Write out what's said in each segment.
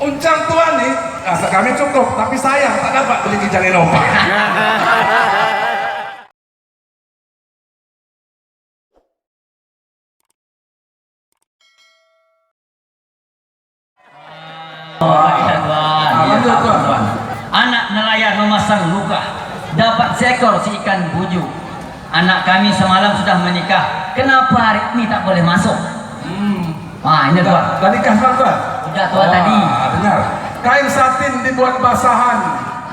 Uncang tuan nih, kami cukup, tapi sayang tak dapat beli kijang Innova. Iya tuan. Anak nelayan memasang luka, dapat seekor si ikan buju. Anak kami semalam sudah menikah, kenapa hari ini tak boleh masuk? Ini tuan. Tadi kah tuan? Udah tuan tadi. Dengar. Kain satin dibuat basahan,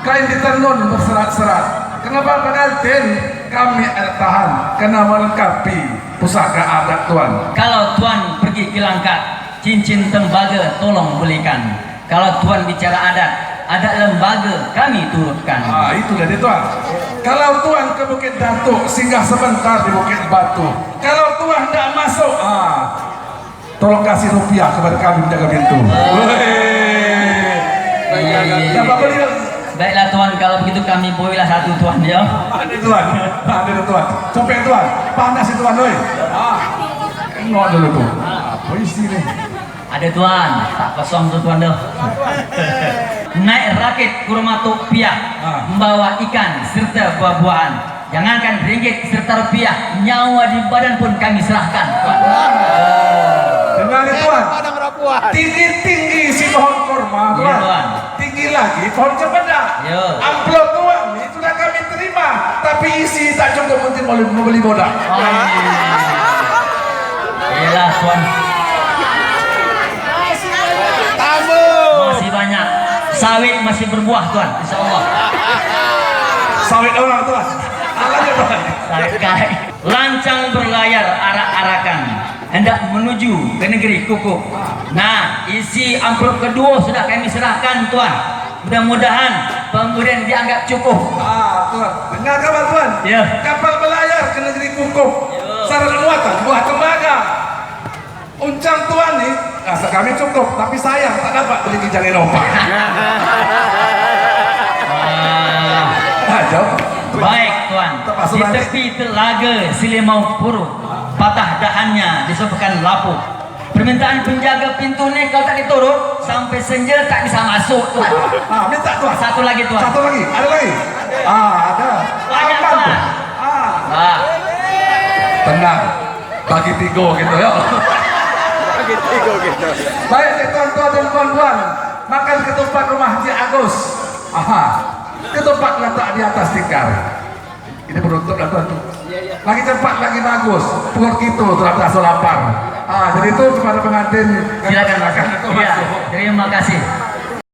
kain ditenun berserat-serat. Kenapa pengantin kami tahan? Karena melengkapi pusaka adat tuan. Kalau tuan pergi ke Langkat, cincin tembaga tolong belikan. Kalau tuan bicara adat lembaga kami turutkan. Itu jadi tuan. Kalau tuan ke Bukit Datuk, singgah sebentar di Bukit Batu. Kalau tuan tidak masuk, tolong kasih rupiah kepada kami menjaga pintu. Baiklah tuan, kalau begitu kami boilah satu tuan ya. Ada tuan, copet tuan, panas itu tuan, oi. Engok dulu tuh. Apa isi nih? Ada tuan, tak kosong tuh tuan dah. Naik rakit ke rumah Tok Piah, membawa ikan serta buah-buahan. Jangankan ringgit serta rupiah, nyawa di badan pun kami serahkan. Dengar tuan, tinggi-tinggi si pohon kurma tuan. Tuan. Tinggi lagi pohon cempedak. Amplop tuan, ini sudah kami terima, tapi isi tak cukup untuk membeli modal. Iyalah tuan. Masih banyak. Sawit masih berbuah tuan, insya Allah. Sawit orang tuan. Alanya tuan. Lancang berlayar arak-arakan hendak menuju ke negeri Kukuh. Nah, isi amplop kedua sudah kami serahkan tuan. Mudah-mudahan pemberian dianggap cukup. Tuan, dengar kabar tuan. Ya. Kapal berlayar ke negeri Kukuh. Syarat muatan buah tembaga. Uncang tuan nih, kami cukup, tapi sayang tak dapat beli kijang Innova. Baik tuan, di tepi telaga Silimau Purut, patah dahannya disebabkan lapuk. Permintaan penjaga pintu ni kalau tak diturut sampai senja tak bisa masuk tuan. Minta tuan. Satu lagi tuan. Satu lagi, ada lagi. Ada. Banyak tuan. Tenang, bagi tiga gitu ya. Baik tuan-tuan dan puan-puan, makan ketupat rumah Haji Agus. Ketupat letak di atas tikar. Ini beruntut lah tuan. Lagi cepat, lagi bagus. Perut kita telah berasa lapar. Jadi itu kepada pengantin. Silakan makan. Terima kasih.